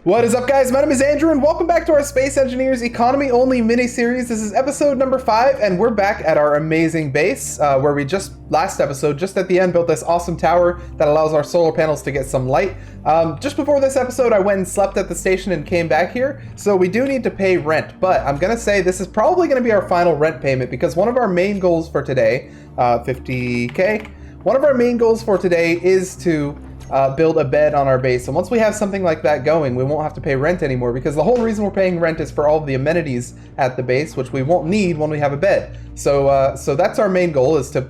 What is up, guys? My name is Andrew, and welcome back to our Space Engineers Economy Only mini-series. This is episode number 5, and we're back at our amazing base, where we last episode, just at the end, built this awesome tower that allows our solar panels to get some light. Just before this episode, I went and slept at the station and came back here, so we do need to pay rent, but I'm gonna say this is probably gonna be our final rent payment, because one of our main goals for today, 50K, one of our main goals for today is to build a bed on our base. And once we have something like that going, we won't have to pay rent anymore, because the whole reason we're paying rent is for all of the amenities at the base, which we won't need when we have a bed. So so that's our main goal, is to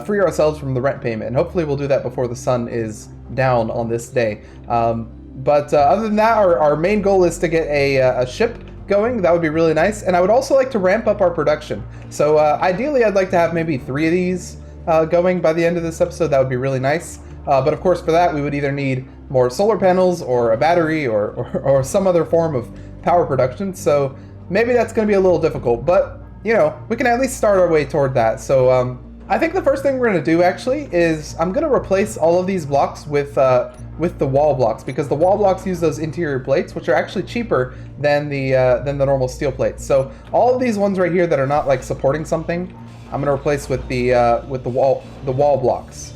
free ourselves from the rent payment, and hopefully we'll do that before the sun is down on this day. But other than that, our main goal is to get a ship going. That would be really nice. And I would also like to ramp up our production. So ideally, I'd like to have maybe 3 of these going by the end of this episode. That would be really nice. But of course, for that, we would either need more solar panels or a battery or some other form of power production. So maybe that's going to be a little difficult, but you know, we can at least start our way toward that. So I think the first thing we're going to do actually is I'm going to replace all of these blocks with the wall blocks, because the wall blocks use those interior plates, which are actually cheaper than the normal steel plates. So all of these ones right here that are not like supporting something, I'm going to replace with the wall blocks.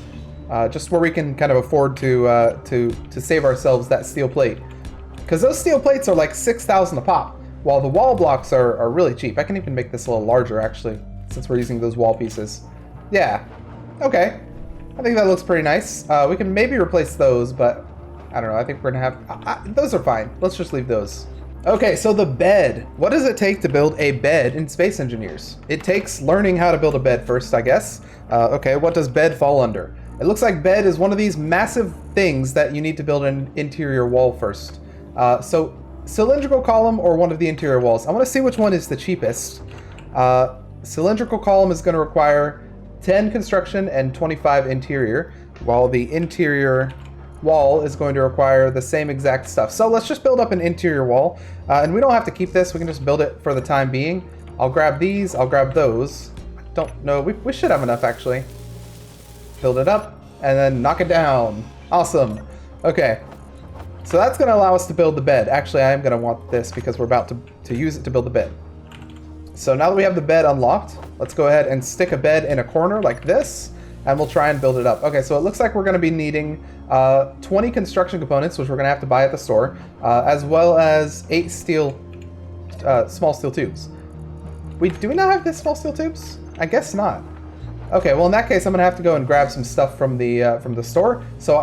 Just where we can kind of afford to save ourselves that steel plate, because those steel plates are like 6,000 a pop, while the wall blocks are really cheap. I can even make this a little larger actually, since we're using those wall pieces. Yeah, okay, I think that looks pretty nice. We can maybe replace those, but I don't know. I think we're gonna have those are fine. Let's just leave those. Okay, so the bed. What does it take to build a bed in Space Engineers? It takes learning how to build a bed first, I guess. Okay, what does bed fall under? It looks like bed is one of these massive things that you need to build an interior wall first. So cylindrical column or one of the interior walls. I want to see which one is the cheapest. Cylindrical column is going to require 10 construction and 25 interior, while the interior wall is going to require the same exact stuff. So let's just build up an interior wall, and we don't have to keep this. We can just build it for the time being. I'll grab these. I'll grab those. I don't know. We should have enough actually. Build it up, and then knock it down. Awesome. Okay, so that's going to allow us to build the bed. Actually, I am going to want this because we're about to use it to build the bed. So now that we have the bed unlocked, let's go ahead and stick a bed in a corner like this, and we'll try and build it up. Okay, so it looks like we're going to be needing 20 construction components, which we're going to have to buy at the store, as well as 8 small steel tubes. Do we not have this small steel tubes? I guess not. Okay, well in that case, I'm gonna have to go and grab some stuff from the store. So,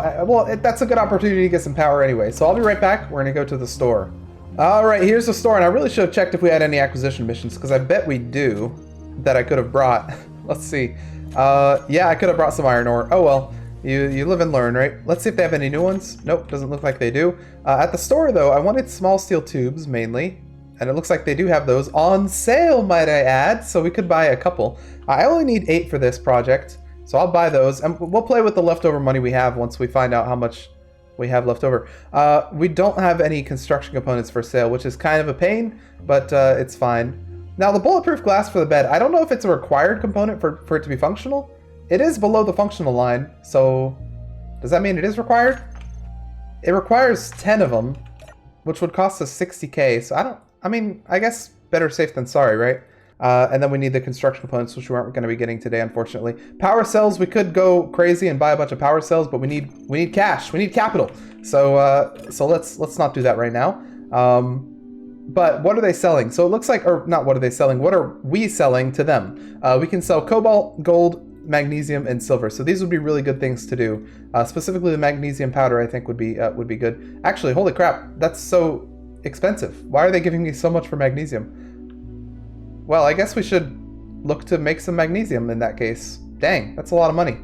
that's a good opportunity to get some power anyway. So I'll be right back. We're gonna go to the store. All right, here's the store, and I really should have checked if we had any acquisition missions, because I bet we do, that I could have brought. Let's see. Yeah, I could have brought some iron ore. Oh well, you live and learn, right? Let's see if they have any new ones. Nope, doesn't look like they do. At the store though, I wanted small steel tubes mainly. And it looks like they do have those on sale, might I add, so we could buy a couple. I only need 8 for this project, so I'll buy those, and we'll play with the leftover money we have once we find out how much we have left over. We don't have any construction components for sale, which is kind of a pain, but it's fine. Now, the bulletproof glass for the bed, I don't know if it's a required component for it to be functional. It is below the functional line, so does that mean it is required? It requires 10 of them, which would cost us 60K, so I guess better safe than sorry, right? And then we need the construction components, which we aren't going to be getting today, unfortunately. Power cells, we could go crazy and buy a bunch of power cells, but we need cash, we need capital. So let's not do that right now. But what are they selling? So it looks like, or not what are they selling? What are we selling to them? We can sell cobalt, gold, magnesium, and silver. So these would be really good things to do. Specifically, the magnesium powder I think would be good. Actually, holy crap, that's so expensive. Why are they giving me so much for magnesium? Well, I guess we should look to make some magnesium in that case. Dang, that's a lot of money.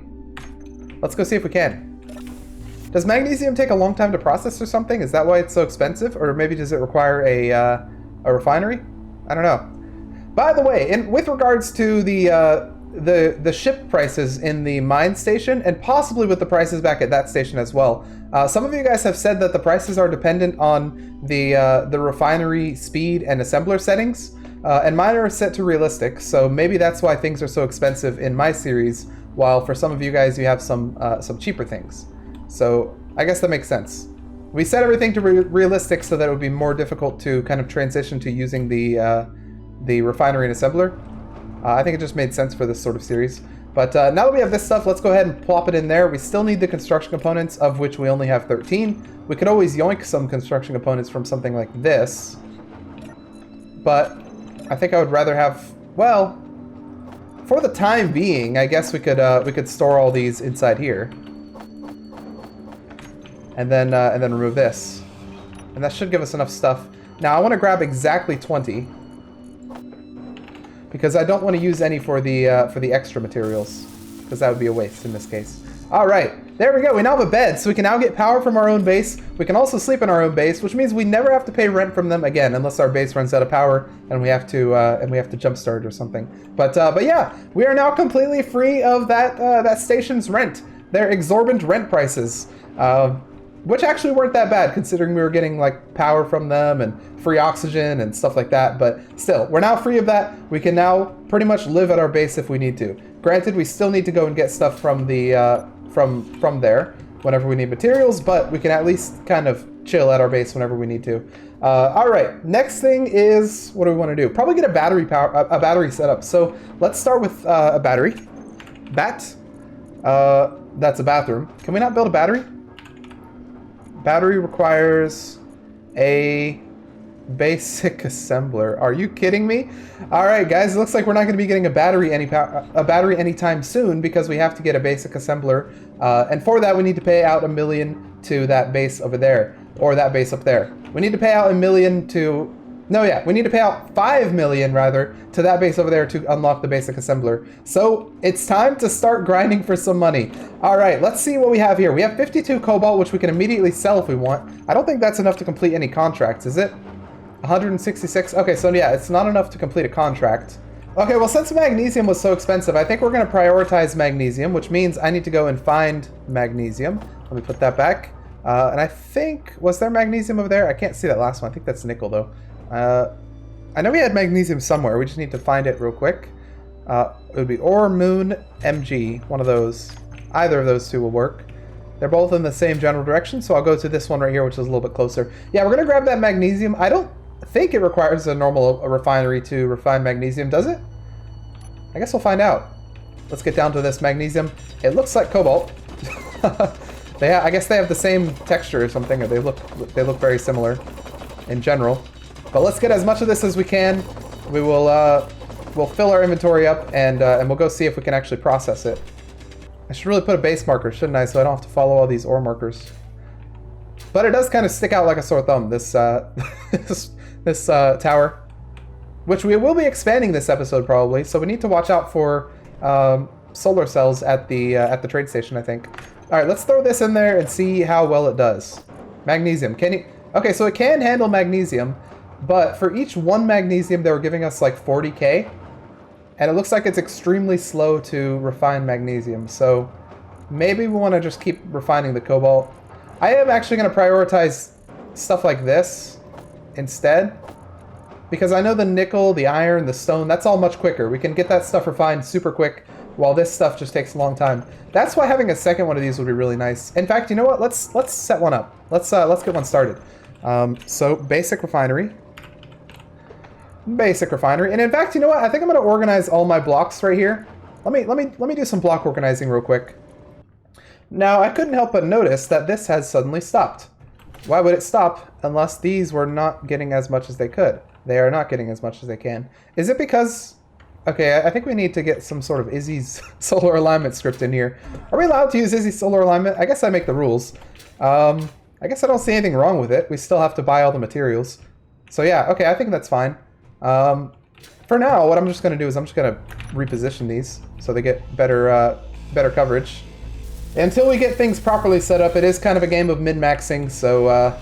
Let's go see if we can. Does magnesium take a long time to process or something? Is that why it's so expensive? Or maybe does it require a refinery? I don't know. By the way, with regards to the ship prices in the mine station, and possibly with the prices back at that station as well, some of you guys have said that the prices are dependent on the refinery speed and assembler settings, and mine are set to realistic, so maybe that's why things are so expensive in my series, while for some of you guys you have some cheaper things. So I guess that makes sense. We set everything to realistic so that it would be more difficult to kind of transition to using the refinery and assembler. I think it just made sense for this sort of series. But now that we have this stuff, let's go ahead and plop it in there. We still need the construction components, of which we only have 13. We could always yoink some construction components from something like this. But I think I would rather have, well, for the time being, I guess we could store all these inside here. And then remove this. And that should give us enough stuff. Now I want to grab exactly 20. Because I don't want to use any for the extra materials, because that would be a waste in this case. All right, there we go. We now have a bed, so we can now get power from our own base. We can also sleep in our own base, which means we never have to pay rent from them again, unless our base runs out of power and we have to jumpstart it or something. But yeah, we are now completely free of that station's rent. Their exorbitant rent prices. Which actually weren't that bad, considering we were getting like power from them and free oxygen and stuff like that. But still, we're now free of that. We can now pretty much live at our base if we need to. Granted, we still need to go and get stuff from the from there whenever we need materials, but we can at least kind of chill at our base whenever we need to. All right, next thing is, what do we want to do? Probably get a battery set up. So let's start with a battery. That's a bathroom. Can we not build a battery? Battery requires a basic assembler. Are you kidding me? All right, guys, it looks like we're not going to be getting a battery anytime soon because we have to get a basic assembler. And for that, we need to pay out $1 million to that base over there, or that base up there. We need to pay out $1 million to... No, yeah, we need to pay out $5 million, rather, to that base over there to unlock the basic assembler. So it's time to start grinding for some money. All right, let's see what we have here. We have 52 cobalt, which we can immediately sell if we want. I don't think that's enough to complete any contracts, is it? 166? Okay, so yeah, it's not enough to complete a contract. Okay, well, since magnesium was so expensive, I think we're going to prioritize magnesium, which means I need to go and find magnesium. Let me put that back. And I think, was there magnesium over there? I can't see that last one. I think that's nickel, though. I know we had magnesium somewhere. We just need to find it real quick. It would be ore, moon, MG. One of those. Either of those two will work. They're both in the same general direction, so I'll go to this one right here, which is a little bit closer. Yeah, we're going to grab that magnesium. I don't think it requires a normal refinery to refine magnesium, does it? I guess we'll find out. Let's get down to this magnesium. It looks like cobalt. I guess they have the same texture or something, or they look very similar in general. But let's get as much of this as we can. We will we'll fill our inventory up and we'll go see if we can actually process it. I should really put a base marker, shouldn't I? So I don't have to follow all these ore markers. But it does kind of stick out like a sore thumb, this this tower, which we will be expanding this episode probably. So we need to watch out for solar cells at the trade station, I think. All right, let's throw this in there and see how well it does. Magnesium, can you? Okay, so it can handle magnesium. But for each one magnesium, they were giving us like 40k. And it looks like it's extremely slow to refine magnesium. So maybe we want to just keep refining the cobalt. I am actually going to prioritize stuff like this instead. Because I know the nickel, the iron, the stone, that's all much quicker. We can get that stuff refined super quick, while this stuff just takes a long time. That's why having a second one of these would be really nice. In fact, you know what? Let's set one up. Let's get one started. So basic refinery. Basic refinery. And in fact, you know what? I think I'm going to organize all my blocks right here. Let me do some block organizing real quick. Now, I couldn't help but notice that this has suddenly stopped. Why would it stop unless these were not getting as much as they could? They are not getting as much as they can. Is it because... Okay, I think we need to get some sort of Izzy's solar alignment script in here. Are we allowed to use Izzy's solar alignment? I guess I make the rules. I guess I don't see anything wrong with it. We still have to buy all the materials. So yeah, okay, I think that's fine. For now, what I'm just going to do is I'm just going to reposition these so they get better coverage. Until we get things properly set up, it is kind of a game of min-maxing, so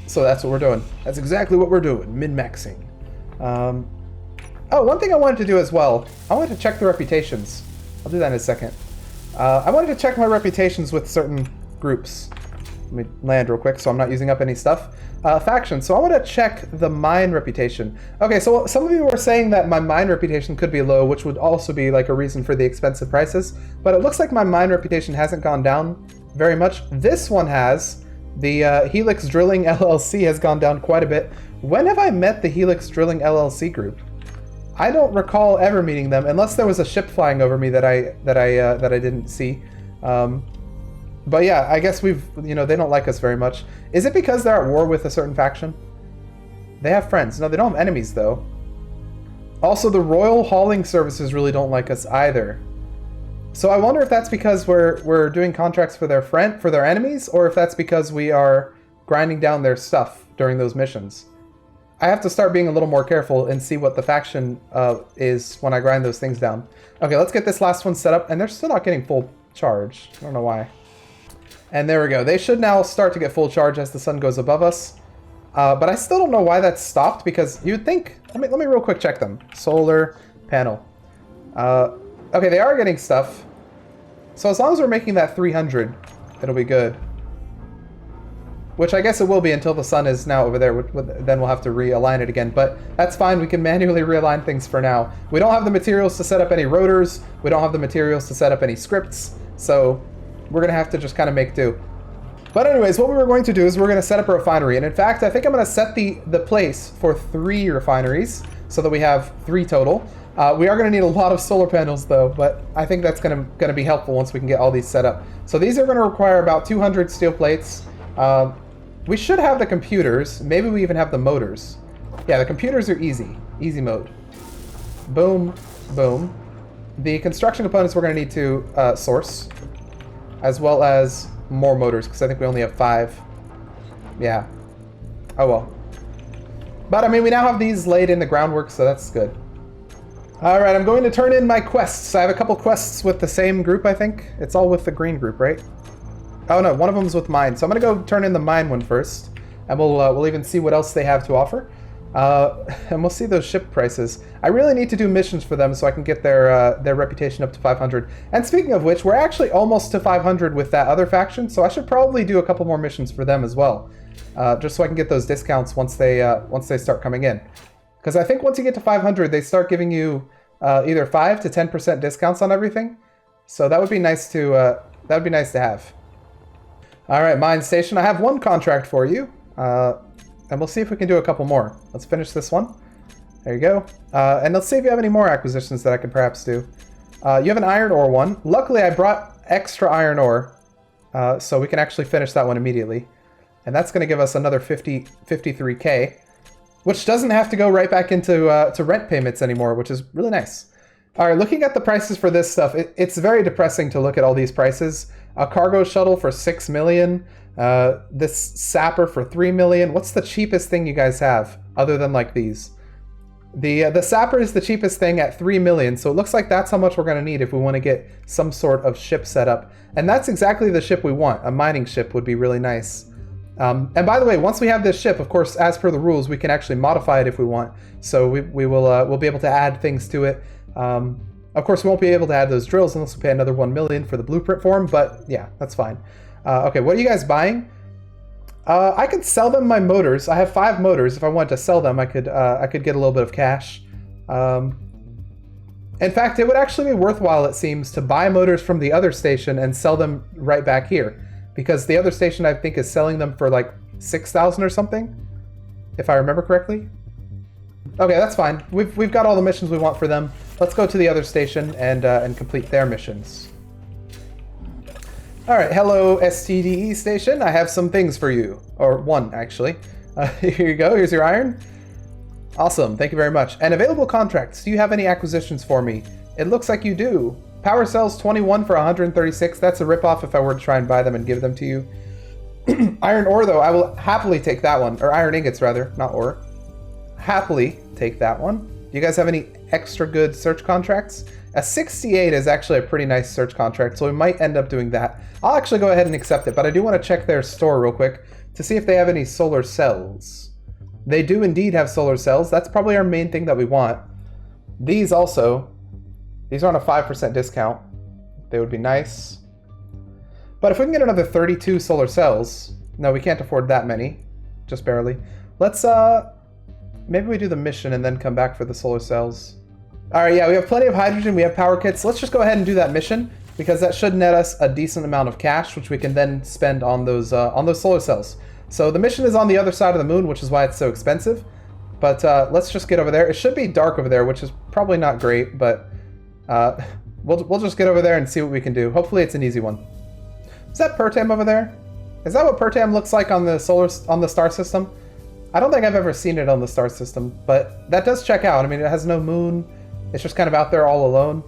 that's what we're doing. That's exactly what we're doing, min-maxing. Oh, one thing I wanted to do as well, I wanted to check the reputations. I'll do that in a second. I wanted to check my reputations with certain groups. Let me land real quick so I'm not using up any stuff. Factions. So I want to check the mine reputation. Okay, so some of you were saying that my mine reputation could be low, which would also be like a reason for the expensive prices. But it looks like my mine reputation hasn't gone down very much. This one has, The Helix Drilling LLC has gone down quite a bit. When have I met the Helix Drilling LLC group? I don't recall ever meeting them, unless there was a ship flying over me that I didn't see. But yeah, I guess they don't like us very much. Is it because they're at war with a certain faction? They have friends. No, they don't have enemies though. Also, the Royal Hauling Services really don't like us either. So I wonder if that's because we're doing contracts for their enemies, or if that's because we are grinding down their stuff during those missions. I have to start being a little more careful and see what the faction is when I grind those things down. Okay, let's get this last one set up, and they're still not getting full charge. I don't know why. And there we go. They should now start to get full charge as the sun goes above us. But I still don't know why that's stopped, because you'd think... Let me real quick check them. Solar panel. Okay, they are getting stuff. So as long as we're making that 300, it'll be good. Which I guess it will be until the sun is now over there. Then we'll have to realign it again. But that's fine. We can manually realign things for now. We don't have the materials to set up any rotors. We don't have the materials to set up any scripts. So we're going to have to just kind of make do. But anyways, what we were going to do is we're going to set up a refinery. And in fact, I think I'm going to set the place for 3 refineries so that we have 3 total. We are going to need a lot of solar panels though, but I think that's going to be helpful once we can get all these set up. So these are going to require about 200 steel plates. We should have the computers. Maybe we even have the motors. Yeah, the computers are easy. Easy mode. Boom, boom. The construction components we're going to need to source, as well as more motors, because I think we only have 5. Yeah. Oh well. But I mean, we now have these laid in the groundwork, so that's good. Alright, I'm going to turn in my quests. I have a couple quests with the same group, I think. It's all with the green group, right? Oh no, one of them's with mine. So I'm going to go turn in the mine one first. And we'll even see what else they have to offer. And we'll see those ship prices. I really need to do missions for them so I can get their reputation up to 500. And speaking of which, we're actually almost to 500 with that other faction. So I should probably do a couple more missions for them as well. Just so I can get those discounts once they start coming in. Because I think once you get to 500, they start giving you either 5 to 10% discounts on everything. So that would be nice to have. All right, mine station. I have 1 contract for you, and we'll see if we can do a couple more. Let's finish this one. There you go. And let's see if you have any more acquisitions that I can perhaps do. You have an iron ore one. Luckily, I brought extra iron ore, so we can actually finish that one immediately. And that's going to give us another 53k. Which doesn't have to go right back into to rent payments anymore, which is really nice. All right, looking at the prices for this stuff, it's very depressing to look at all these prices. A cargo shuttle for 6 million, this sapper for 3 million. What's the cheapest thing you guys have other than like these? The sapper is the cheapest thing at 3 million, so it looks like that's how much we're going to need if we want to get some sort of ship set up. And that's exactly the ship we want. A mining ship would be really nice. And by the way, once we have this ship, of course, as per the rules, we can actually modify it if we want. So we'll be able to add things to it. Of course, we won't be able to add those drills unless we pay another 1 million for the blueprint form, but yeah, that's fine. Okay, what are you guys buying? I could sell them my motors. I have 5 motors. If I wanted to sell them, I could get a little bit of cash. In fact, it would actually be worthwhile, it seems, to buy motors from the other station and sell them right back here. Because the other station, I think, is selling them for like 6,000 or something, if I remember correctly. Okay, that's fine. We've got all the missions we want for them. Let's go to the other station and complete their missions. All right, hello STDE station. I have some things for you, or 1 actually. Here you go. Here's your iron. Awesome. Thank you very much. And available contracts. Do you have any acquisitions for me? It looks like you do. Power cells 21 for 136. That's a ripoff if I were to try and buy them and give them to you. Iron ore, though, I will happily take that one. Or iron ingots, rather, not ore. Happily take that one. Do you guys have any extra good search contracts? A 68 is actually a pretty nice search contract, so we might end up doing that. I'll actually go ahead and accept it, but I do want to check their store real quick to see if they have any solar cells. They do indeed have solar cells. That's probably our main thing that we want. These also... These are on a 5% discount. They would be nice. But if we can get another 32 solar cells... No, we can't afford that many. Just barely. Let's, maybe we do the mission and then come back for the solar cells. Alright, yeah, we have plenty of hydrogen. We have power kits. Let's just go ahead and do that mission. because that should net us a decent amount of cash, which we can then spend on those solar cells. So the mission is on the other side of the moon, which is why it's so expensive. But let's just get over there. It should be dark over there, which is probably not great, but we'll just get over there and see what we can do. Hopefully it's an easy one. Is that Pertam over there? Is that what Pertam looks like on the star system? I don't think I've ever seen it on the star system, but that does check out. I mean, it has no moon. It's just kind of out there all alone.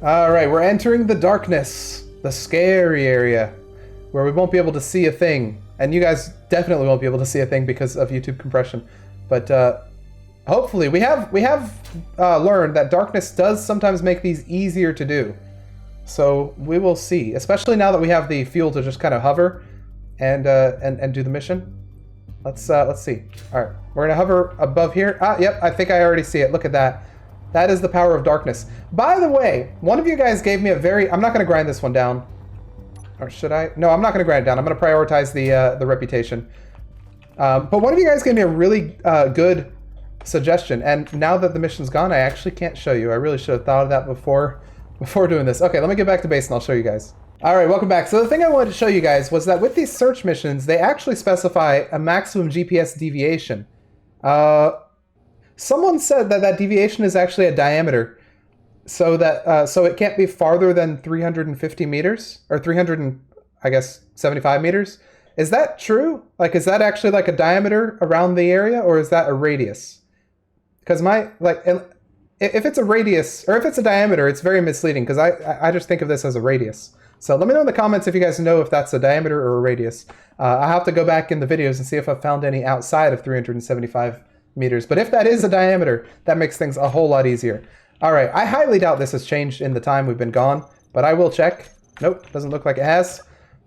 All right, we're entering the darkness, the scary area, where we won't be able to see a thing. And you guys definitely won't be able to see a thing because of YouTube compression. But hopefully, we have learned that darkness does sometimes make these easier to do. So we will see, especially now that we have the fuel to just kind of hover and do the mission. Let's see. All right, we're gonna hover above here. Ah, yep, I think I already see it. Look at that. That is the power of darkness. By the way, one of you guys gave me a very... I'm not gonna grind this one down. Or should I? No, I'm not gonna grind it down. I'm gonna prioritize the reputation. But one of you guys gave me a really good suggestion, and now that the mission's gone, I actually can't show you. I really should have thought of that before doing this. Okay, let me get back to base and I'll show you guys. All right, welcome back. So the thing I wanted to show you guys was that with these search missions, they actually specify a maximum GPS deviation. Someone said that that deviation is actually a diameter, so that so it can't be farther than 350 meters or 375 meters. Is that true? Like, is that actually like a diameter around the area, or is that a radius? Because if it's a radius or if it's a diameter, it's very misleading because I just think of this as a radius. So let me know in the comments if you guys know if that's a diameter or a radius. I'll have to go back in the videos and see if I found any outside of 375 meters. But if that is a diameter, that makes things a whole lot easier. All right, I highly doubt this has changed in the time we've been gone, but I will check. Nope, doesn't look like it has.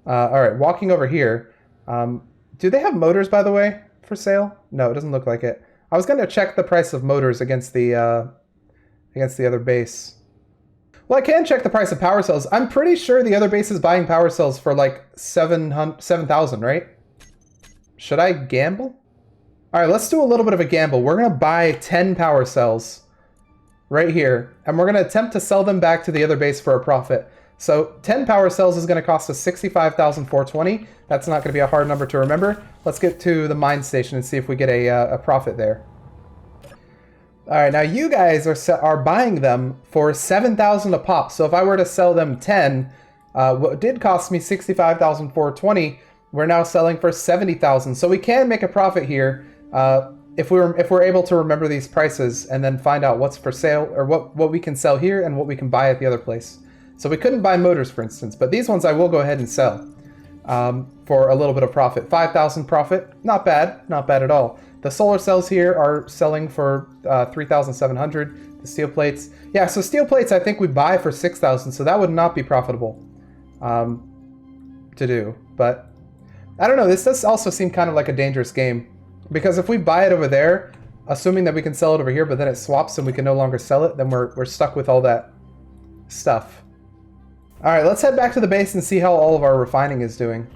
All right, walking over here. Do they have motors, by the way, for sale? No, it doesn't look like it. I was going to check the price of motors against the other base. Well, I can check the price of power cells. I'm pretty sure the other base is buying power cells for like 7,000, right? Should I gamble? All right, let's do a little bit of a gamble. We're going to buy 10 power cells right here, and we're going to attempt to sell them back to the other base for a profit. So 10 power cells is going to cost us 65,420. That's not going to be a hard number to remember. Let's get to the mine station and see if we get a profit there. All right, now you guys are buying them for 7,000 a pop. So if I were to sell them 10, what did cost me 65,420, we're now selling for 70,000. So we can make a profit here if we're able to remember these prices and then find out what's for sale or what we can sell here and what we can buy at the other place. So we couldn't buy motors, for instance, but these ones I will go ahead and sell for a little bit of profit. 5,000 profit, not bad at all. The solar cells here are selling for 3,700. The steel plates, yeah. So steel plates, I think we buy for 6,000. So that would not be profitable to do. But I don't know. This does also seem kind of like a dangerous game because if we buy it over there, assuming that we can sell it over here, but then it swaps and we can no longer sell it, then we're stuck with all that stuff. All right, let's head back to the base and see how all of our refining is doing.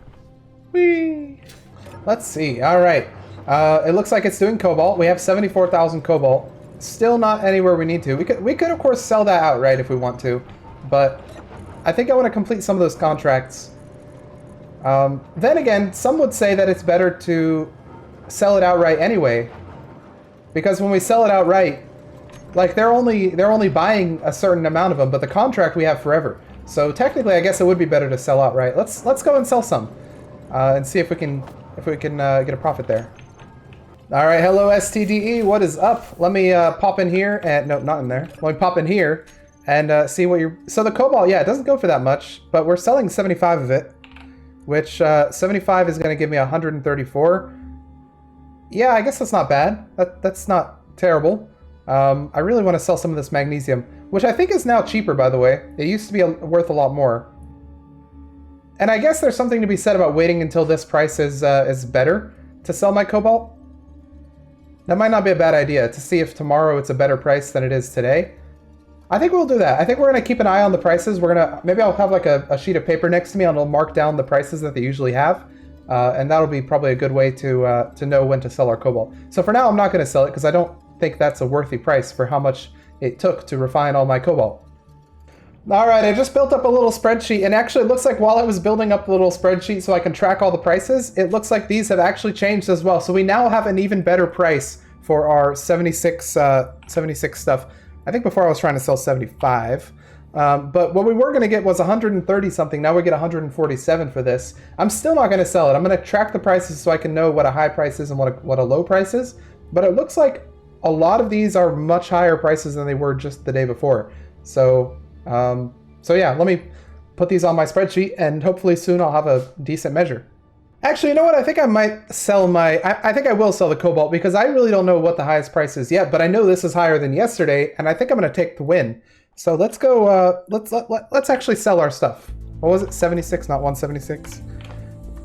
Whee! Let's see. All right. It looks like it's doing cobalt. We have 74,000 cobalt. Still not anywhere we need to. We could of course sell that outright if we want to, but I think I want to complete some of those contracts. Then again, some would say that it's better to sell it outright anyway, because when we sell it outright, like they're only buying a certain amount of them, but the contract we have forever. So technically, I guess it would be better to sell outright. Let's go and sell some, and see if we can get a profit there. All right, hello STDE, what is up? Let me pop in here, and no, not in there. Let me pop in here and see what you're. So the cobalt, yeah, it doesn't go for that much, but we're selling 75 of it, which 75 is going to give me 134. Yeah, I guess that's not bad. That's not terrible. I really want to sell some of this magnesium, which I think is now cheaper, by the way. It used to be worth a lot more. And I guess there's something to be said about waiting until this price is better to sell my cobalt. That might not be a bad idea, to see if tomorrow it's a better price than it is today. I think we'll do that. I think we're going to keep an eye on the prices. Maybe I'll have like a sheet of paper next to me and I'll mark down the prices that they usually have. And that'll be probably a good way to know when to sell our cobalt. So for now, I'm not going to sell it because I don't think that's a worthy price for how much it took to refine all my cobalt. All right, I just built up a little spreadsheet, and actually it looks like while I was building up the little spreadsheet so I can track all the prices, it looks like these have actually changed as well. So we now have an even better price for our 76 stuff. I think before I was trying to sell 75. But what we were going to get was 130 something. Now we get 147 for this. I'm still not going to sell it. I'm going to track the prices so I can know what a high price is and what a low price is. But it looks like a lot of these are much higher prices than they were just the day before. So yeah, let me put these on my spreadsheet and hopefully soon I'll have a decent measure. Actually, you know what? I think I might sell I think I will sell the cobalt because I really don't know what the highest price is yet, but I know this is higher than yesterday and I think I'm going to take the win. So let's go, let's actually sell our stuff. What was it? 76, not 176.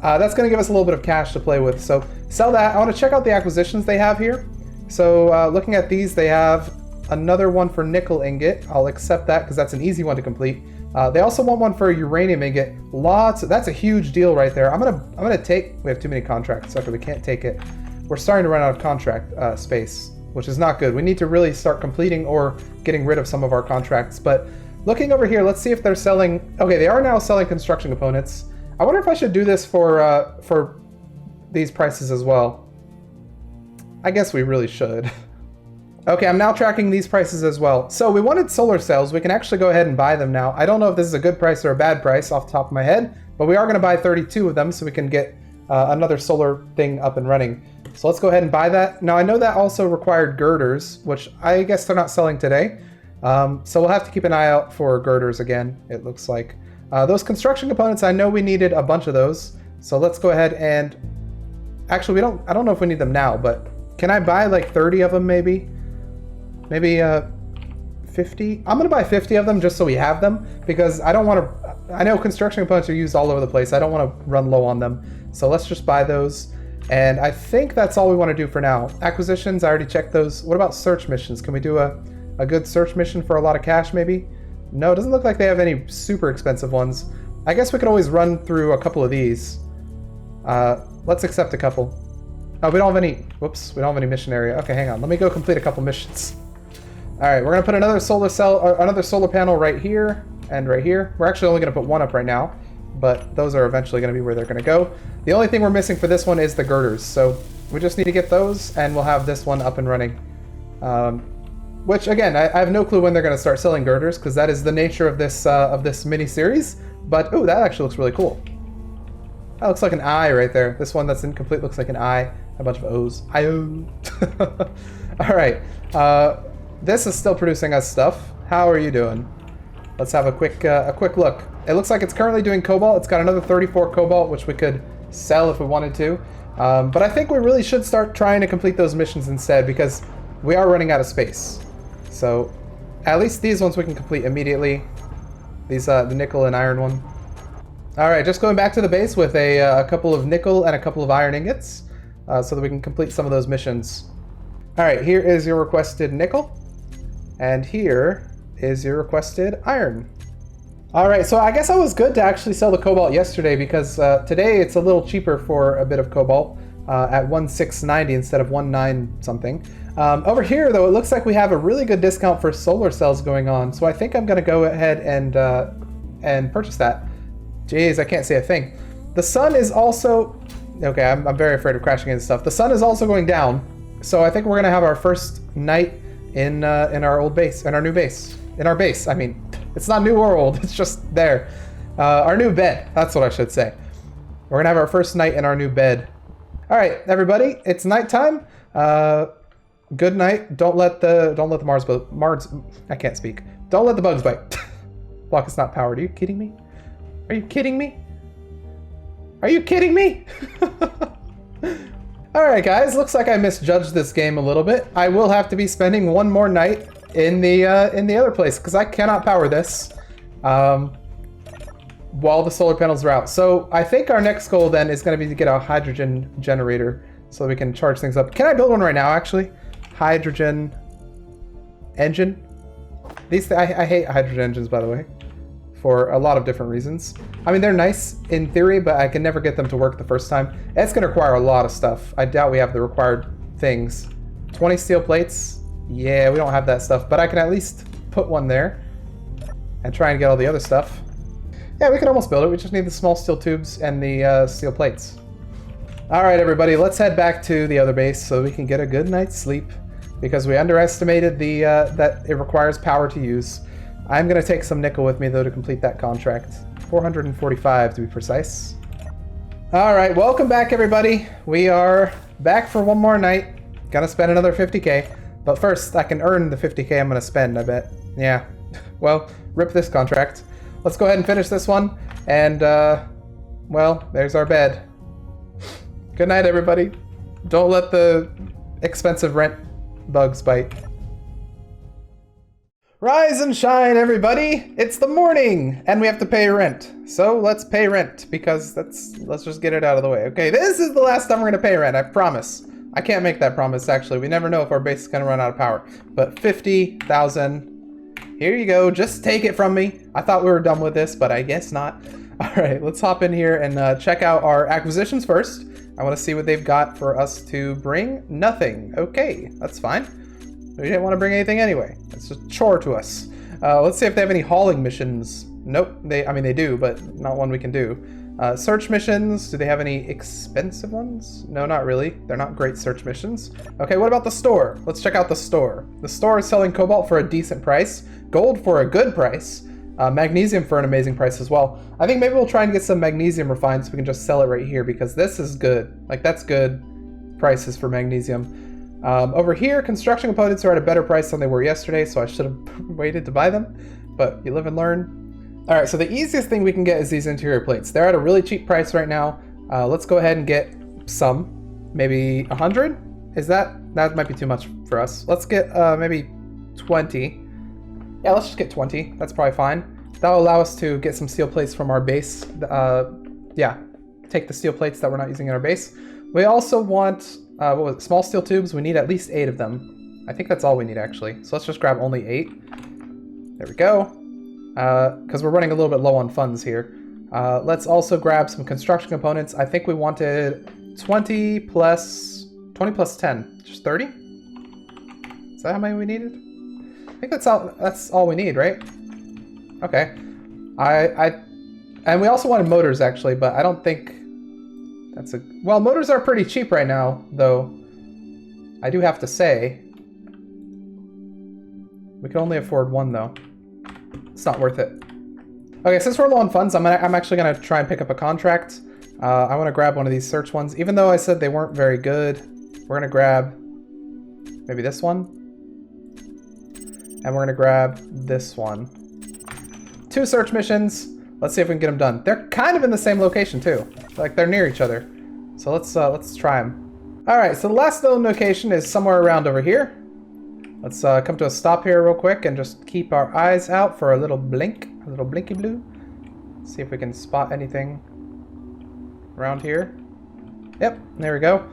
That's going to give us a little bit of cash to play with. So sell that. I want to check out the acquisitions they have here. So looking at these, they have another one for nickel ingot. I'll accept that because that's an easy one to complete. They also want one for uranium ingot. That's a huge deal right there. I'm gonna take. We have too many contracts, so we can't take it. We're starting to run out of contract space, which is not good. We need to really start completing or getting rid of some of our contracts. But looking over here, let's see if they're selling. Okay, they are now selling construction components. I wonder if I should do this for these prices as well. I guess we really should. Okay, I'm now tracking these prices as well. So we wanted solar cells. We can actually go ahead and buy them now. I don't know if this is a good price or a bad price off the top of my head, but we are going to buy 32 of them so we can get another solar thing up and running. So let's go ahead and buy that. Now I know that also required girders, which I guess they're not selling today. So we'll have to keep an eye out for girders again, it looks like. Those construction components, I know we needed a bunch of those. So let's go ahead and... Actually, I don't know if we need them now, but can I buy like 30 of them maybe? Maybe 50? I'm going to buy 50 of them just so we have them because I don't want to... I know construction components are used all over the place. I don't want to run low on them. So let's just buy those. And I think that's all we want to do for now. Acquisitions, I already checked those. What about search missions? Can we do a good search mission for a lot of cash maybe? No, it doesn't look like they have any super expensive ones. I guess we could always run through a couple of these. Let's accept a couple. Oh, we don't have any... Whoops, we don't have any mission area. Okay, hang on. Let me go complete a couple missions. All right, we're going to put another solar cell, or another solar panel right here and right here. We're actually only going to put one up right now, but those are eventually going to be where they're going to go. The only thing we're missing for this one is the girders, so we just need to get those, and we'll have this one up and running. Which, again, I have no clue when they're going to start selling girders, because that is the nature of this mini-series. But, ooh, that actually looks really cool. That looks like an eye right there. This one that's incomplete looks like an eye. A bunch of O's. I-O. All right. This is still producing us stuff. How are you doing? Let's have a quick look. It looks like it's currently doing cobalt. It's got another 34 cobalt, which we could sell if we wanted to. But I think we really should start trying to complete those missions instead because we are running out of space. So at least these ones we can complete immediately. These the nickel and iron one. All right, just going back to the base with a couple of nickel and a couple of iron ingots so that we can complete some of those missions. All right, here is your requested nickel. And here is your requested iron. All right, so I guess I was good to actually sell the cobalt yesterday because today it's a little cheaper for a bit of cobalt at 1,690 instead of 1,9 something. Over here, though, it looks like we have a really good discount for solar cells going on. So I think I'm going to go ahead and purchase that. Jeez, I can't say a thing. The sun is also... Okay, I'm very afraid of crashing into stuff. The sun is also going down. So I think we're going to have our first night in our old base, in our new base. In our base, I mean, it's not new or old, it's just there. Our new bed, that's what I should say. We're gonna have our first night in our new bed. All right, everybody, it's nighttime. Good night. Don't let the Mars, I can't speak. Don't let the bugs bite. Block is not powered. Are you kidding me? Are you kidding me? Are you kidding me? Alright guys, looks like I misjudged this game a little bit. I will have to be spending one more night in the other place because I cannot power this while the solar panels are out. So I think our next goal then is going to be to get a hydrogen generator so we can charge things up. Can I build one right now actually? Hydrogen engine? I hate hydrogen engines, by the way, for a lot of different reasons. I mean, they're nice in theory, but I can never get them to work the first time. It's going to require a lot of stuff. I doubt we have the required things. 20 steel plates? Yeah, we don't have that stuff, but I can at least put one there. and try and get all the other stuff. Yeah, we can almost build it. We just need the small steel tubes and the steel plates. All right, everybody, let's head back to the other base so we can get a good night's sleep, because we underestimated that it requires power to use. I'm going to take some nickel with me, though, to complete that contract. 445 to be precise. All right, welcome back, everybody. We are back for one more night. Gonna spend another 50k. But first, I can earn the 50k I'm going to spend, I bet. Yeah, well, rip this contract. Let's go ahead and finish this one. And, well, there's our bed. Good night, everybody. Don't let the expensive rent bugs bite. Rise and shine, everybody! It's the morning, and we have to pay rent. So let's pay rent, because let's just get it out of the way. Okay, this is the last time we're gonna pay rent, I promise. I can't make that promise, actually. We never know if our base is gonna run out of power. But 50,000. Here you go, just take it from me. I thought we were done with this, but I guess not. All right, let's hop in here and check out our acquisitions first. I want to see what they've got for us to bring. Nothing. Okay, that's fine. We didn't want to bring anything anyway. It's a chore to us. Let's see if they have any hauling missions. Nope. I mean, they do, but not one we can do. Search missions. Do they have any expensive ones? No, not really. They're not great search missions. Okay, what about the store? Let's check out the store. The store is selling cobalt for a decent price, gold for a good price, magnesium for an amazing price as well. I think maybe we'll try and get some magnesium refined so we can just sell it right here, because this is good. Like, that's good prices for magnesium. Over here, construction components are at a better price than they were yesterday, so I should have waited to buy them, but you live and learn. All right, so the easiest thing we can get is these interior plates. They're at a really cheap price right now. Let's go ahead and get some, maybe 100? That might be too much for us. Let's get maybe 20. Yeah, let's just get 20. That's probably fine. That'll allow us to get some steel plates from our base. Yeah, take the steel plates that we're not using in our base. We also want, what was it, small steel tubes. We need at least 8 of them. I think that's all we need, actually. So let's just grab only 8. There we go. Because we're running a little bit low on funds here. Let's also grab some construction components. I think we wanted 20 plus 10. Just 30? Is that how many we needed? I think that's all we need, right? Okay. And we also wanted motors, actually, but I don't think that's well, motors are pretty cheap right now, though. I do have to say. We can only afford one, though. It's not worth it. Okay, since we're low on funds, I'm actually gonna try and pick up a contract. I want to grab one of these search ones, even though I said they weren't very good. We're gonna grab maybe this one. And we're gonna grab this one. 2 search missions. Let's see if we can get them done. They're kind of in the same location too. Like, they're near each other. So let's try them. All right, so the last known location is somewhere around over here. Let's come to a stop here real quick and just keep our eyes out for a little blink, a little blinky blue. See if we can spot anything around here. Yep, there we go.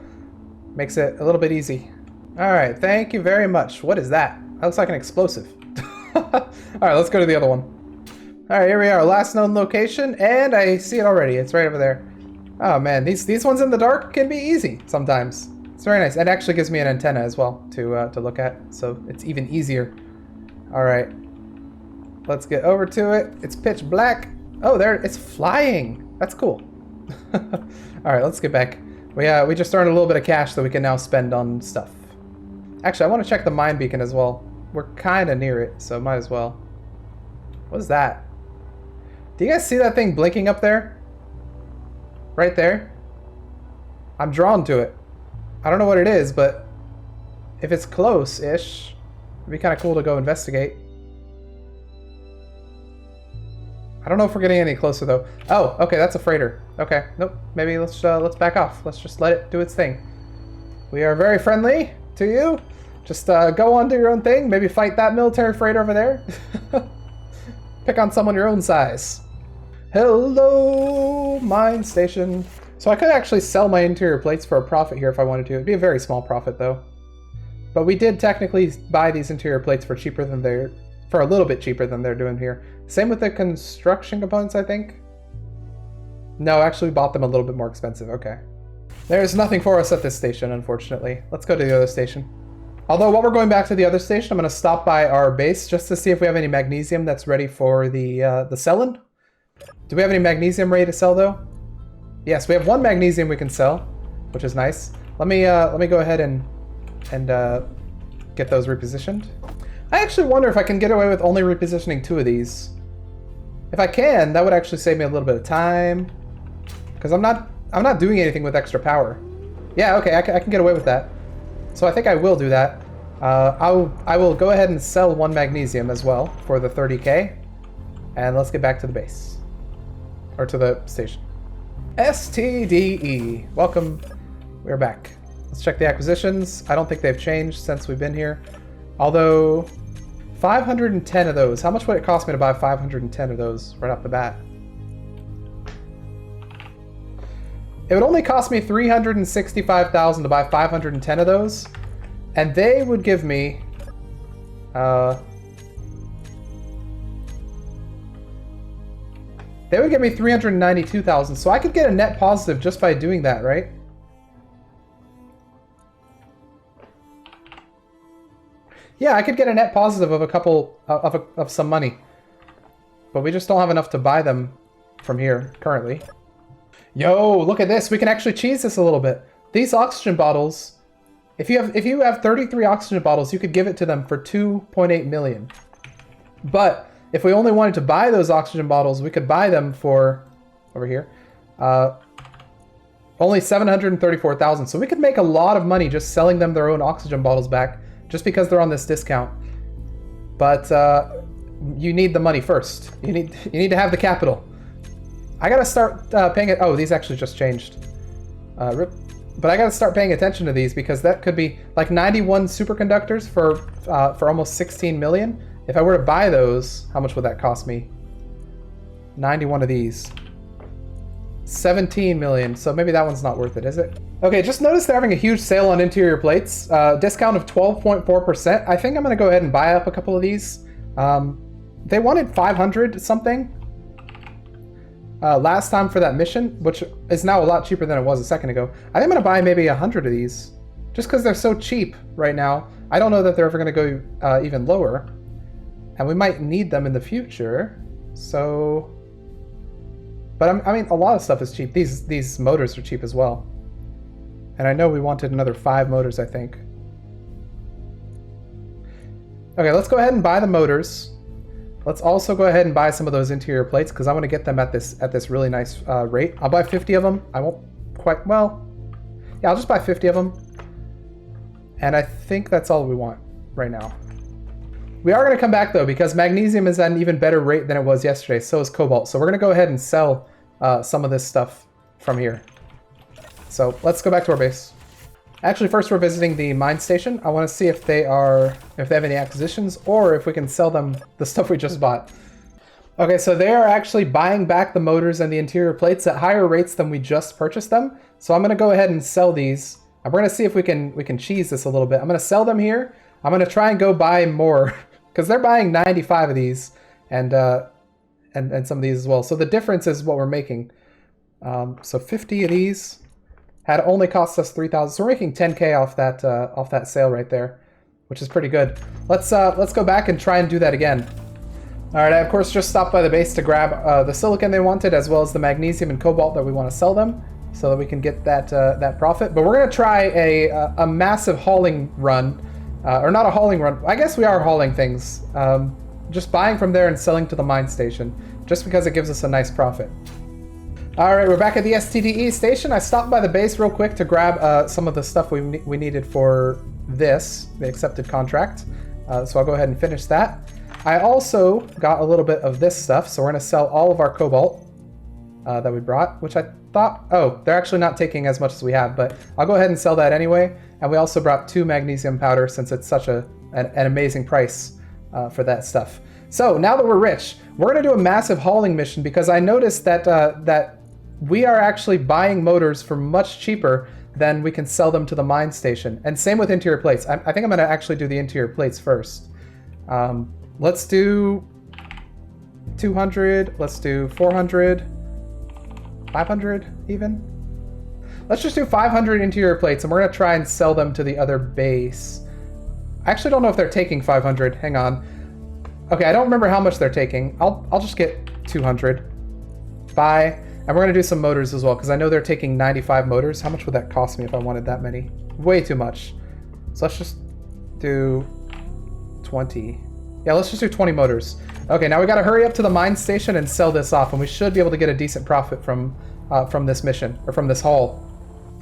Makes it a little bit easy. All right, thank you very much. What is that? That looks like an explosive. All right, let's go to the other one. All right, here we are, last known location, and I see it already. It's right over there. Oh man, these ones in the dark can be easy sometimes. It's very nice. It actually gives me an antenna as well to look at, so it's even easier. All right, let's get over to it. It's pitch black. Oh, there, it's flying. That's cool. All right, let's get back. We just earned a little bit of cash that we can now spend on stuff. Actually, I want to check the mine beacon as well. We're kind of near it, so might as well. What is that? Do you guys see that thing blinking up there? Right there? I'm drawn to it. I don't know what it is, but if it's close-ish, it'd be kind of cool to go investigate. I don't know if we're getting any closer, though. Oh, okay, that's a freighter. Okay, nope. Maybe let's back off. Let's just let it do its thing. We are very friendly to you. Just go on, do your own thing. Maybe fight that military freighter over there. Pick on someone your own size. Hello, mine station. So I could actually sell my interior plates for a profit here if I wanted to. It'd be a very small profit, though. But we did technically buy these interior plates for cheaper than for a little bit cheaper than they're doing here. Same with the construction components, I think. No, actually we bought them a little bit more expensive. Okay. There's nothing for us at this station, unfortunately. Let's go to the other station. Although while we're going back to the other station, I'm going to stop by our base just to see if we have any magnesium that's ready for the selling. Do we have any magnesium ready to sell though? Yes, we have 1 magnesium we can sell, which is nice. Let me go ahead and get those repositioned. I actually wonder if I can get away with only repositioning 2 of these. If I can, that would actually save me a little bit of time, because I'm not doing anything with extra power. Yeah, okay, I can get away with that. So I think I will do that. I will go ahead and sell 1 magnesium as well for the 30k, and let's get back to the base, or to the station. STDE, welcome. We're back. Let's check the acquisitions. I don't think they've changed since we've been here. Although, 510 of those. How much would it cost me to buy 510 of those right off the bat? It would only cost me 365,000 to buy 510 of those. And they would give me... they would give me 392,000. So I could get a net positive just by doing that, right? Yeah, I could get a net positive of a couple of some money, but we just don't have enough to buy them from here currently. Yo, look at this! We can actually cheese this a little bit. These oxygen bottles, if you have 33 oxygen bottles, you could give it to them for 2.8 million. But if we only wanted to buy those oxygen bottles, we could buy them for over here, only 734,000. So we could make a lot of money just selling them their own oxygen bottles back. Just because they're on this discount. But you need the money first. You need to have the capital. I gotta start paying it. Oh, these actually just changed. But I gotta start paying attention to these, because that could be like 91 superconductors for almost 16 million. If I were to buy those, how much would that cost me? 91 of these. 17 million, so maybe that one's not worth it, is it? Okay, just noticed they're having a huge sale on interior plates. Discount of 12.4%. I think I'm gonna go ahead and buy up a couple of these. They wanted 500 something last time for that mission, which is now a lot cheaper than it was a second ago. I think I'm gonna buy maybe 100 of these, just because they're so cheap right now. I don't know that they're ever gonna go even lower, and we might need them in the future, so... But I mean, a lot of stuff is cheap. These motors are cheap as well. And I know we wanted another 5 motors, I think. Okay, let's go ahead and buy the motors. Let's also go ahead and buy some of those interior plates, because I want to get them at this really nice rate. I'll buy 50 of them. I won't quite... Well, yeah, I'll just buy 50 of them. And I think that's all we want right now. We are going to come back, though, because magnesium is at an even better rate than it was yesterday. So is cobalt. So we're going to go ahead and sell some of this stuff from here. So let's go back to our base. Actually, first we're visiting the mine station. I want to see if they have any acquisitions, or if we can sell them the stuff we just bought. Okay, so they are actually buying back the motors and the interior plates at higher rates than we just purchased them. So I'm going to go ahead and sell these. And we're going to see if we can cheese this a little bit. I'm going to sell them here. I'm going to try and go buy more, because they're buying 95 of these and some of these as well. So the difference is what we're making. So 50 of these had only cost us 3,000. So we're making 10k off that sale right there, which is pretty good. Let's go back and try and do that again. All right, I of course just stopped by the base to grab the silicon they wanted, as well as the magnesium and cobalt that we want to sell them, so that we can get that profit. But we're gonna try a massive hauling run, or not a hauling run. I guess we are hauling things. Just buying from there and selling to the mine station, just because it gives us a nice profit. All right, we're back at the STDE station. I stopped by the base real quick to grab some of the stuff we needed for the accepted contract. So I'll go ahead and finish that. I also got a little bit of this stuff, so we're gonna sell all of our cobalt that we brought, which I thought, oh, they're actually not taking as much as we have, but I'll go ahead and sell that anyway. And we also brought 2 magnesium powder, since it's such an amazing price for that stuff. So now that we're rich, we're gonna do a massive hauling mission, because I noticed that we are actually buying motors for much cheaper than we can sell them to the mine station. And same with interior plates. I think I'm gonna actually do the interior plates first. Let's do 200, let's do 400, 500 even. Let's just do 500 interior plates, and we're gonna try and sell them to the other base. I actually don't know if they're taking 500. Hang on. Okay, I don't remember how much they're taking. I'll just get 200. Buy. And we're going to do some motors as well, because I know they're taking 95 motors. How much would that cost me if I wanted that many? Way too much. So let's just do 20. Yeah, let's just do 20 motors. Okay, now we got to hurry up to the mine station and sell this off, and we should be able to get a decent profit from this mission, or from this haul.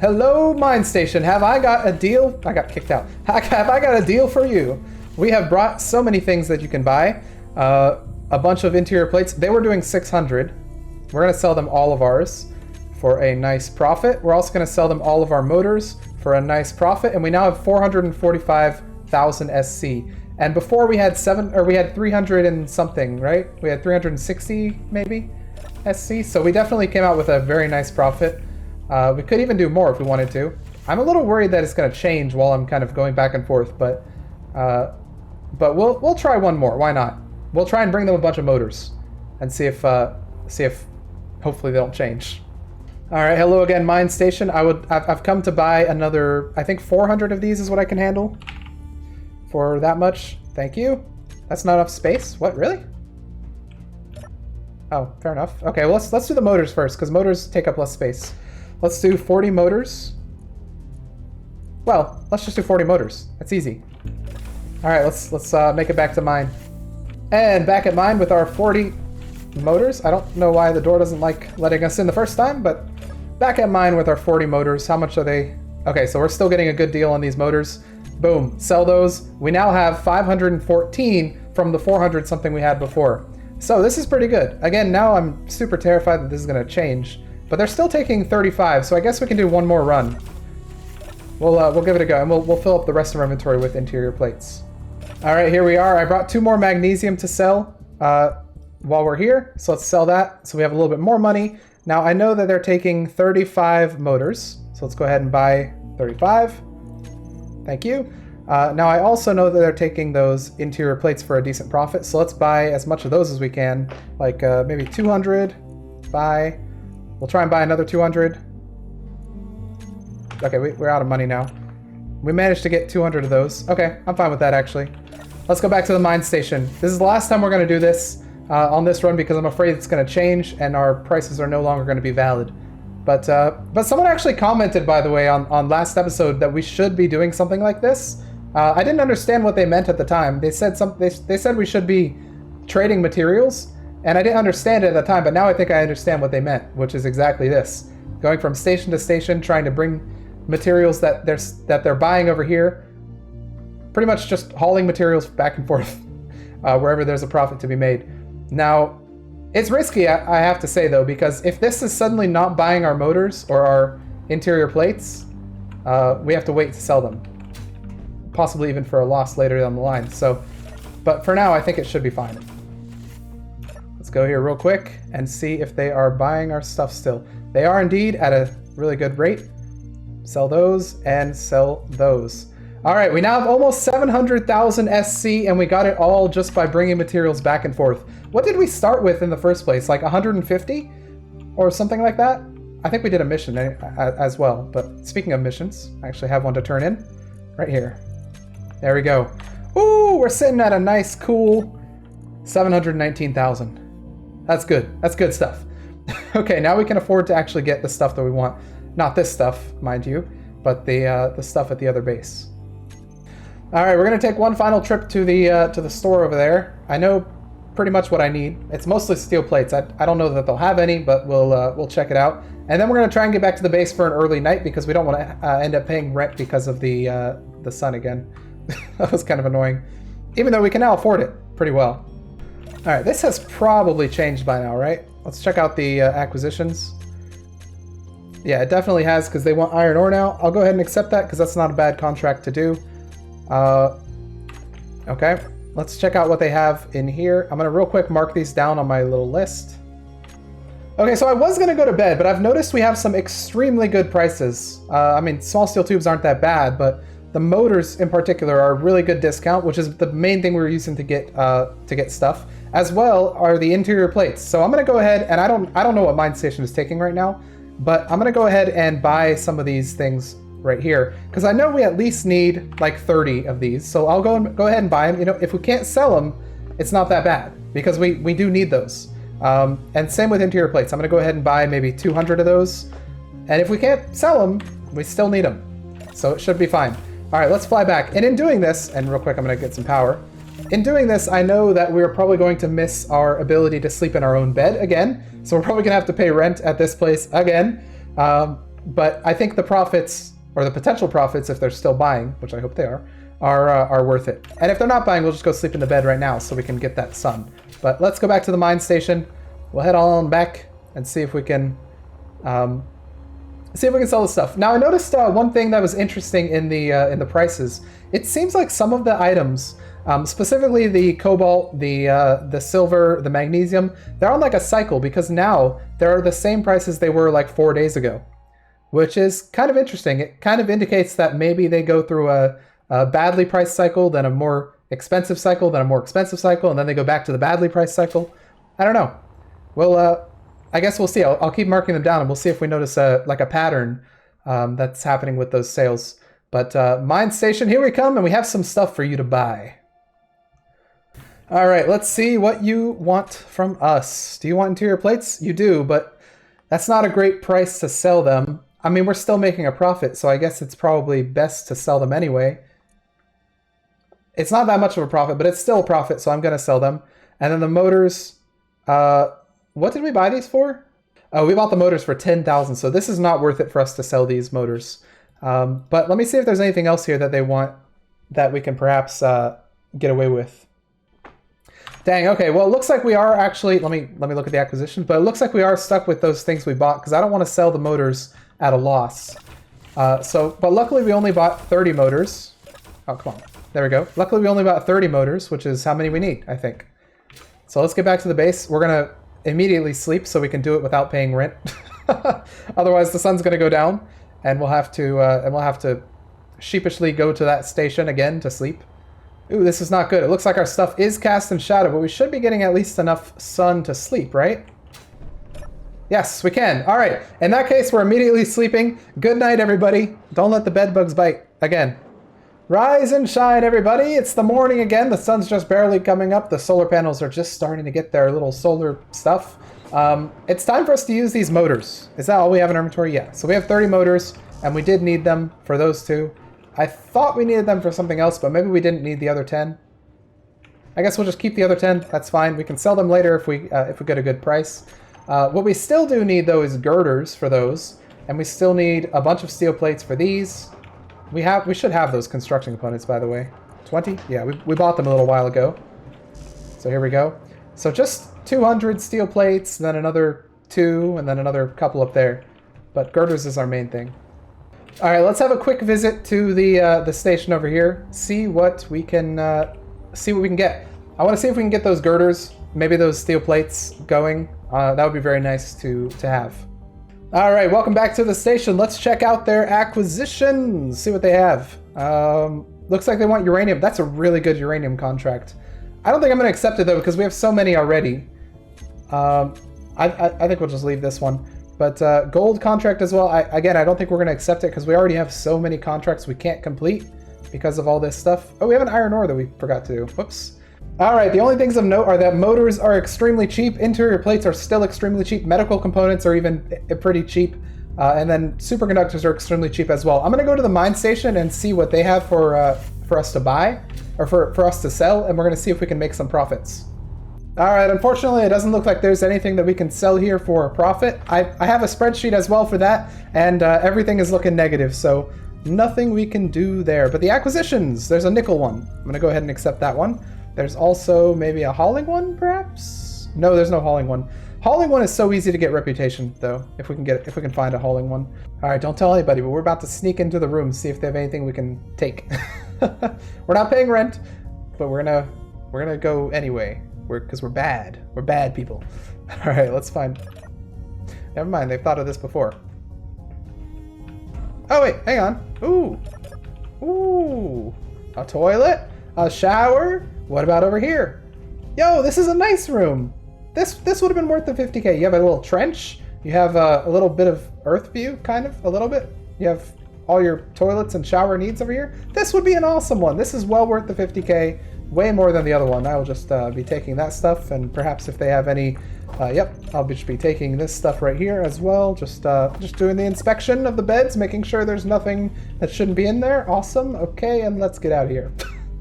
Hello, mine station. Have I got a deal? I got kicked out. Have I got a deal for you? We have brought so many things that you can buy. A bunch of interior plates. They were doing 600. We're going to sell them all of ours for a nice profit. We're also going to sell them all of our motors for a nice profit. And we now have 445,000 SC. And before we had 300 and something, right? We had 360 maybe SC. So we definitely came out with a very nice profit. We could even do more if we wanted to. I'm a little worried that it's going to change while I'm kind of going back and forth, but we'll try one more. Why not? We'll try and bring them a bunch of motors and see if hopefully they don't change. All right, hello again, mine station. I've come to buy another, I think 400 of these is what I can handle for that much. Thank you. That's not enough space. What, really? Oh, fair enough. Okay, well, let's do the motors first, because motors take up less space. Let's do 40 motors. Well, let's just do 40 motors. That's easy. All right, let's make it back to mine. And back at mine with our 40 motors. I don't know why the door doesn't like letting us in the first time, but back at mine with our 40 motors. How much are they? Okay, so we're still getting a good deal on these motors. Boom, sell those. We now have 514 from the 400 something we had before. So this is pretty good. Again, now I'm super terrified that this is going to change, but they're still taking 35, so I guess we can do one more run. We'll give it a go, and we'll fill up the rest of our inventory with interior plates. All right, here we are. I brought 2 more magnesium to sell while we're here, so let's sell that so we have a little bit more money. Now, I know that they're taking 35 motors, so let's go ahead and buy 35. Thank you. Now, I also know that they're taking those interior plates for a decent profit, so let's buy as much of those as we can, like maybe 200. Buy. We'll try and buy another 200. Okay, we're out of money now. We managed to get 200 of those. Okay, I'm fine with that, actually. Let's go back to the mine station. This is the last time we're going to do this on this run because I'm afraid it's going to change and our prices are no longer going to be valid. But someone actually commented, by the way, on last episode that we should be doing something like this. I didn't understand what they meant at the time. They said they said we should be trading materials, and I didn't understand it at the time, but now I think I understand what they meant, which is exactly this. Going from station to station, trying to bring materials that they're buying over here, pretty much just hauling materials back and forth wherever there's a profit to be made. Now, it's risky, I have to say, though, because if this is suddenly not buying our motors or our interior plates, we have to wait to sell them. Possibly even for a loss later down the line. So, but for now, I think it should be fine. Let's go here real quick and see if they are buying our stuff still. They are indeed at a really good rate. Sell those and sell those. All right, we now have almost 700,000 SC, and we got it all just by bringing materials back and forth. What did we start with in the first place? Like 150 or something like that? I think we did a mission as well. But speaking of missions, I actually have one to turn in right here. There we go. Ooh, we're sitting at a nice, cool 719,000. That's good. That's good stuff. Okay, now we can afford to actually get the stuff that we want. Not this stuff, mind you, but the stuff at the other base. All right, we're gonna take one final trip to the store over there. I know pretty much what I need. It's mostly steel plates. I don't know that they'll have any, but we'll check it out. And then we're gonna try and get back to the base for an early night because we don't want to end up paying rent because of the sun again. That was kind of annoying, even though we can now afford it pretty well. All right, this has probably changed by now, right? Let's check out the acquisitions. Yeah, it definitely has because they want iron ore now. I'll go ahead and accept that because that's not a bad contract to do. Okay, let's check out what they have in here. I'm gonna real quick mark these down on my little list. Okay, so I was gonna go to bed, but I've noticed we have some extremely good prices. I mean, small steel tubes aren't that bad, but the motors in particular are a really good discount, which is the main thing we're using to get stuff. As well are the interior plates. So I'm gonna go ahead and I don't know what mine station is taking right now, but I'm gonna go ahead and buy some of these things right here, because I know we at least need like 30 of these. So I'll go ahead and buy them. You know, if we can't sell them, it's not that bad because we do need those. And same with interior plates. I'm going to go ahead and buy maybe 200 of those. And if we can't sell them, we still need them. So it should be fine. All right, let's fly back. And in doing this, and real quick, I'm going to get some power. In doing this, I know that we're probably going to miss our ability to sleep in our own bed again. So we're probably going to have to pay rent at this place again. But I think the profits, or the potential profits, if they're still buying, which I hope they are worth it. And if they're not buying, we'll just go sleep in the bed right now so we can get that sun. But let's go back to the mine station. We'll head on back and see if we can sell the stuff. Now I noticed one thing that was interesting in the prices. It seems like some of the items, specifically the cobalt, the silver, the magnesium, they're on like a cycle because now they're the same prices they were like 4 days ago, which is kind of interesting. It kind of indicates that maybe they go through a badly priced cycle, then a more expensive cycle, then a more expensive cycle, and then they go back to the badly priced cycle. I don't know. Well, I guess we'll see. I'll keep marking them down and we'll see if we notice like a pattern that's happening with those sales. But mine station, here we come, and we have some stuff for you to buy. All right, let's see what you want from us. Do you want interior plates? You do, but that's not a great price to sell them. I mean, we're still making a profit, so I guess it's probably best to sell them anyway. It's not that much of a profit, but it's still a profit, so I'm going to sell them. And then the motors, what did we buy these for? Oh, we bought the motors for 10,000, so this is not worth it for us to sell these motors. But let me see if there's anything else here that they want that we can perhaps get away with. Dang, okay, well, it looks like we are actually, let me look at the acquisition, but it looks like we are stuck with those things we bought because I don't want to sell the motors at a loss. But luckily we only bought 30 motors. Oh, come on. There we go. Luckily we only bought 30 motors, which is how many we need, I think. So let's get back to the base. We're going to immediately sleep so we can do it without paying rent. Otherwise the sun's going to go down and we'll have to sheepishly go to that station again to sleep. Ooh, this is not good. It looks like our stuff is cast in shadow, but we should be getting at least enough sun to sleep, right? Yes, we can. All right. In that case, we're immediately sleeping. Good night, everybody. Don't let the bed bugs bite. Again. Rise and shine, everybody. It's the morning again. The sun's just barely coming up. The solar panels are just starting to get their little solar stuff. It's time for us to use these motors. Is that all we have in our inventory? Yeah. So we have 30 motors, and we did need them for those two. I thought we needed them for something else, but maybe we didn't need the other 10. I guess we'll just keep the other 10. That's fine. We can sell them later if we get a good price. What we still do need, though, is girders for those, and we still need a bunch of steel plates for these. We should have those construction components, by the way. 20? Yeah, we bought them a little while ago. So here we go. So just 200 steel plates, then another 2, and then another couple up there. But girders is our main thing. All right, let's have a quick visit to the station over here. See what we can get. I want to see if we can get those girders, maybe those steel plates going. That would be very nice to have. All right, welcome back to the station. Let's check out their acquisitions. See what they have. Looks like they want uranium. That's a really good uranium contract. I don't think I'm going to accept it though because we have so many already. I think we'll just leave this one. But gold contract as well, again, I don't think we're going to accept it because we already have so many contracts we can't complete because of all this stuff. Oh, we have an iron ore that we forgot to do. Whoops. All right, the only things of note are that motors are extremely cheap, interior plates are still extremely cheap, medical components are even pretty cheap, and then superconductors are extremely cheap as well. I'm going to go to the mine station and see what they have for us to buy, or for us to sell, and we're going to see if we can make some profits. All right, unfortunately, it doesn't look like there's anything that we can sell here for a profit. I have a spreadsheet as well for that, and everything is looking negative, so nothing we can do there. But the acquisitions, there's a nickel one. I'm going to go ahead and accept that one. There's also maybe a hauling one, perhaps? No, there's no hauling one. Hauling one is so easy to get reputation, though, if we can find a hauling one. All right, don't tell anybody, but we're about to sneak into the room, see if they have anything we can take. We're not paying rent, but we're gonna go anyway. Because we're bad. We're bad people. All right, let's find. Never mind, they've thought of this before. Oh wait, hang on. Ooh, a toilet, a shower. What about over here? Yo, this is a nice room. This would have been worth the 50K. You have a little trench. You have a little bit of earth view, kind of, a little bit. You have all your toilets and shower needs over here, this would be an awesome one. This is well worth the 50K, way more than the other one. I will just be taking that stuff, and perhaps if they have any, yep, I'll just be taking this stuff right here as well. Just doing the inspection of the beds, making sure there's nothing that shouldn't be in there. Awesome. Okay, and let's get out of here.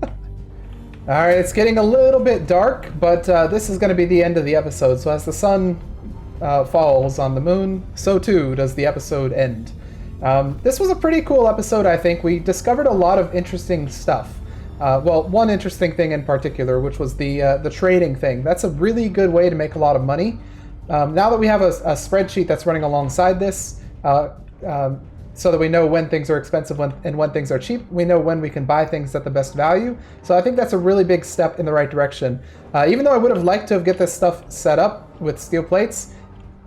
All right, it's getting a little bit dark, but this is going to be the end of the episode. So as the sun falls on the moon, so too does the episode end. This was a pretty cool episode, I think. We discovered a lot of interesting stuff. Well, one interesting thing in particular, which was the trading thing. That's a really good way to make a lot of money. Now that we have a spreadsheet that's running alongside this, so that we know when things are expensive and when things are cheap, we know when we can buy things at the best value. So I think that's a really big step in the right direction. Even though I would have liked to get this stuff set up with steel plates,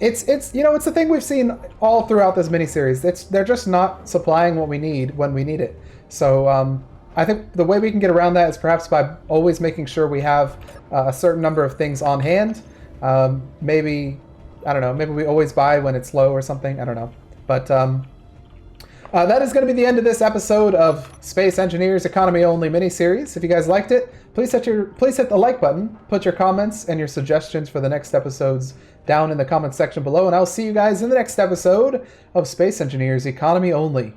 it's the thing we've seen all throughout this miniseries. They're just not supplying what we need when we need it. So I think the way we can get around that is perhaps by always making sure we have a certain number of things on hand. Maybe, I don't know, maybe we always buy when it's low or something. I don't know. But that is going to be the end of this episode of Space Engineers Economy Only miniseries. If you guys liked it, please hit the like button, put your comments and your suggestions for the next episodes down in the comment section below, and I'll see you guys in the next episode of Space Engineers Economy Only.